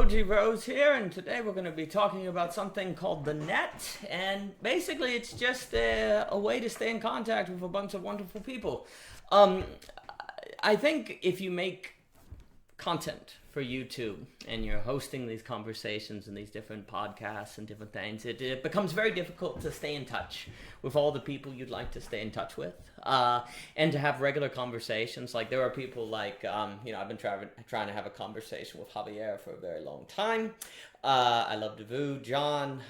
OG Rose here, and today we're going to be talking about something called the net. And basically, it's just a way to stay in contact with a bunch of wonderful people. I think if you make content for YouTube and you're hosting these conversations and these different podcasts and different things, it becomes very difficult to stay in touch with all the people you'd like to stay in touch with, and to have regular conversations. Like there are people like, I've been trying to have a conversation with Javier for a very long time. I love Davu, John,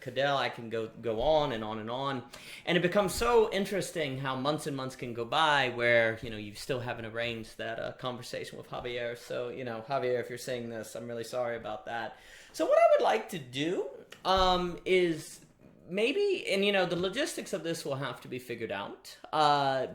Cadell, I can go on and on and on. And it becomes so interesting how months and months can go by where, you still haven't arranged that conversation with Javier. So, Javier, if you're saying this, I'm really sorry about that. So what I would like to do is maybe, and the logistics of this will have to be figured out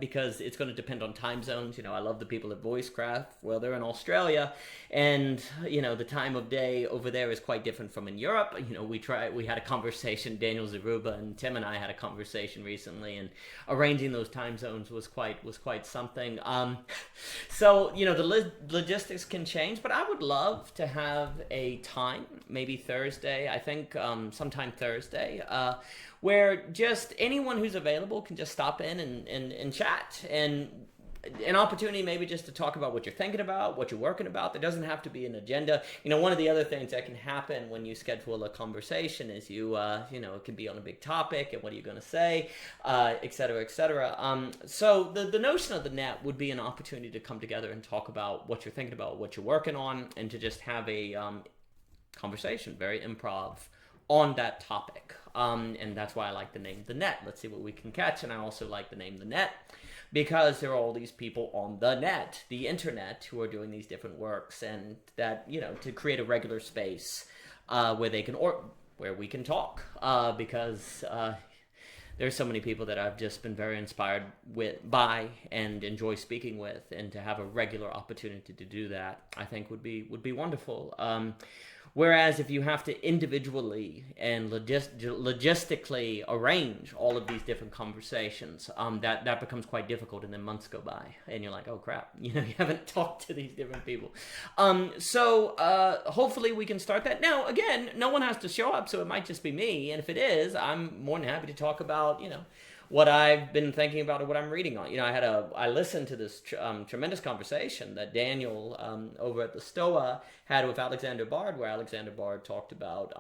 because it's going to depend on time zones. I love the people at Voicecraft. Well, they're in Australia, and the time of day over there is quite different from in Europe. We had a conversation. Daniel Zaruba and Tim and I had a conversation recently, and arranging those time zones was quite something. So the logistics can change, but I would love to have a time, maybe Thursday. I think sometime Thursday. Where just anyone who's available can just stop in and chat, and an opportunity maybe just to talk about what you're thinking about, what you're working about. There doesn't have to be an agenda. One of the other things that can happen when you schedule a conversation is it can be on a big topic, and what are you going to say, et cetera, et cetera. So the notion of the net would be an opportunity to come together and talk about what you're thinking about, what you're working on, and to just have a conversation, very improv, on that topic. And that's why I like the name The Net. Let's see what we can catch. And I also like the name The Net because there are all these people on the net, the internet, who are doing these different works, and that, to create a regular space where they can, or where we can talk, because there's so many people that I've just been very inspired by and enjoy speaking with, and to have a regular opportunity to do that, I think would be wonderful. Whereas if you have to individually and logistically arrange all of these different conversations, that becomes quite difficult, and then months go by, and you're like, oh crap, you haven't talked to these different people. So hopefully we can start that. Now, again, no one has to show up, so it might just be me, and if it is, I'm more than happy to talk about, what I've been thinking about or what I'm reading on. I listened to this tremendous conversation that Daniel over at the Stoa had with Alexander Bard, where Alexander Bard talked about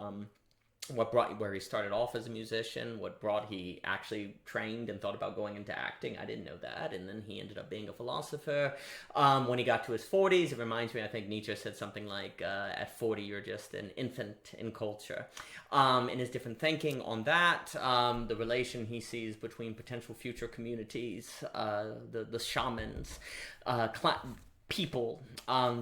where he started off as a musician, what brought he actually trained and thought about going into acting. I didn't know that. And then he ended up being a philosopher. When he got to his 40s, it reminds me, I think Nietzsche said something like, at 40, you're just an infant in culture. In his different thinking on that, the relation he sees between potential future communities, the shamans, people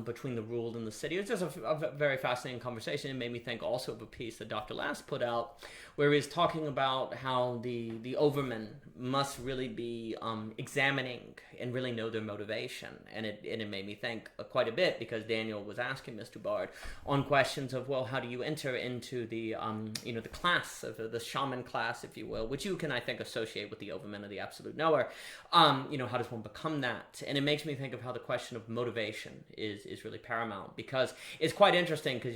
between the ruled and the city. It was just a very fascinating conversation. It made me think also of a piece that Dr. Last put out, where he was talking about how the overmen must really be examining and really know their motivation. And it made me think quite a bit, because Daniel was asking Mr. Bard on questions of, well, how do you enter into the the class of the shaman class, if you will, which you can, I think, associate with the overman or the absolute knower. How does one become that? And it makes me think of how the question of motivation is really paramount, because it's quite interesting, because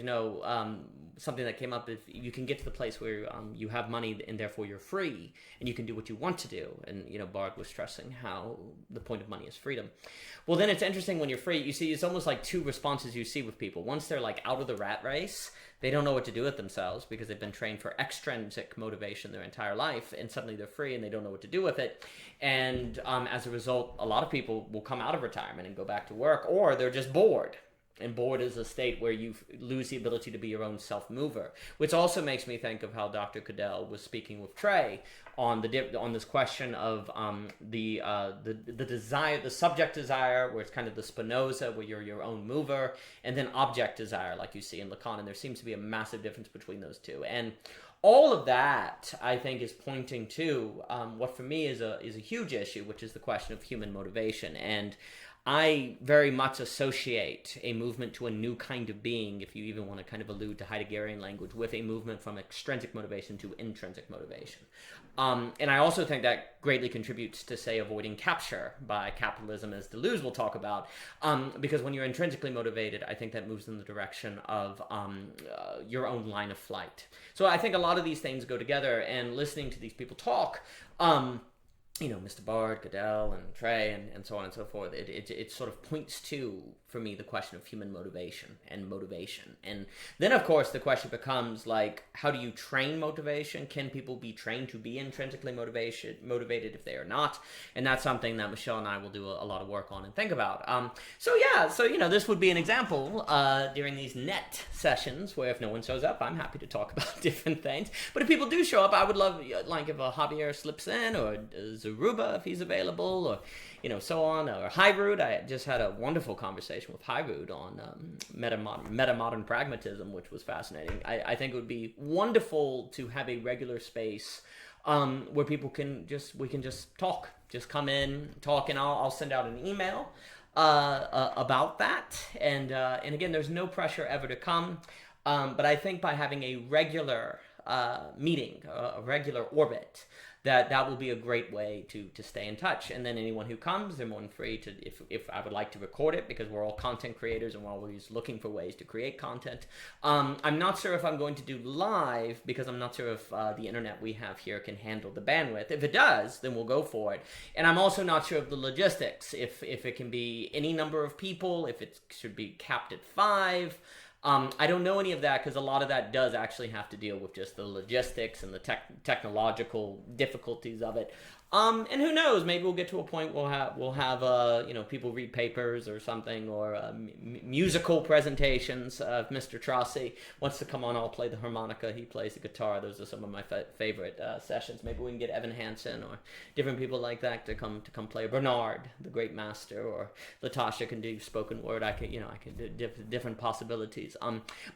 something that came up is you can get to the place where you have money and therefore you're free and you can do what you want to do. And Bard was stressing how the point of money is freedom. Well, then it's interesting when you're free, you see, it's almost like two responses you see with people. Once they're like out of the rat race, they don't know what to do with themselves because they've been trained for extrinsic motivation their entire life, and suddenly they're free and they don't know what to do with it. And as a result, a lot of people will come out of retirement and go back to work, or they're just bored. And bored is a state where you lose the ability to be your own self-mover, which also makes me think of how Dr. Cadell was speaking with Trey on this question of the desire, the subject desire, where it's kind of the Spinoza, where you're your own mover, and then object desire, like you see in Lacan. And there seems to be a massive difference between those two. And all of that, I think, is pointing to what for me is a huge issue, which is the question of human motivation. And I very much associate a movement to a new kind of being, if you even want to kind of allude to Heideggerian language, with a movement from extrinsic motivation to intrinsic motivation. And I also think that greatly contributes to, say, avoiding capture by capitalism, as Deleuze will talk about, because when you're intrinsically motivated, I think that moves in the direction of your own line of flight. So I think a lot of these things go together, and listening to these people talk, Mr. Bard, Goodell, and Trey, and so on and so forth, it sort of points to, for me, the question of human motivation and motivation. And then, of course, the question becomes, like, how do you train motivation? Can people be trained to be intrinsically motivated if they are not? And that's something that Michelle and I will do a lot of work on and think about. So this would be an example during these net sessions where if no one shows up, I'm happy to talk about different things. But if people do show up, I would love, like, if a Javier slips in, or Zaruba, if he's available, or so on, or Hyrud. I just had a wonderful conversation with Hyrud on meta-modern pragmatism, which was fascinating. I think it would be wonderful to have a regular space where people we can just talk, just come in, talk, and I'll send out an email about that. And again, there's no pressure ever to come, but I think by having a regular meeting, a regular orbit, that will be a great way to stay in touch. And then anyone who comes, they're more than free to, if I would like to record it, because we're all content creators and we're always looking for ways to create content. I'm not sure if I'm going to do live, because I'm not sure if the internet we have here can handle the bandwidth. If it does, then we'll go for it. And I'm also not sure of the logistics, if it can be any number of people, if it should be capped at 5. I don't know any of that, because a lot of that does actually have to deal with just the logistics and the technological difficulties of it. And who knows? Maybe we'll get to a point we'll have people read papers or something, or musical presentations. If Mr. Trossi wants to come on, I'll play the harmonica. He plays the guitar. Those are some of my favorite sessions. Maybe we can get Evan Hansen or different people like that to come play. Bernard, the great master, or Latasha can do spoken word. I can do different possibilities.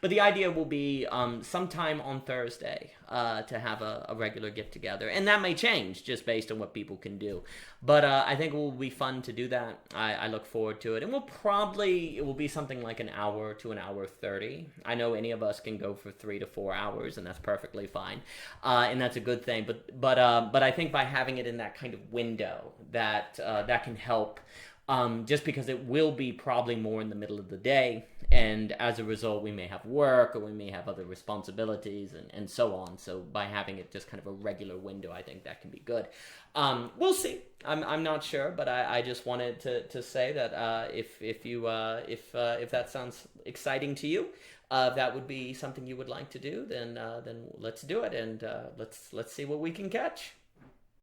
But the idea will be sometime on Thursday to have a regular get together, and that may change just based on what people can do. But I think it will be fun to do that. I look forward to it. And it will be something like an hour to an hour 30. I know any of us can go for 3 to 4 hours, and that's perfectly fine. And that's a good thing. But I think by having it in that kind of window, that can help. Just because it will be probably more in the middle of the day, and as a result we may have work, or we may have other responsibilities, and so on. So by having it just kind of a regular window, I think that can be good. We'll see. I'm not sure, but I just wanted to say that if that sounds exciting to you, that would be something you would like to do, then let's do it, and let's see what we can catch.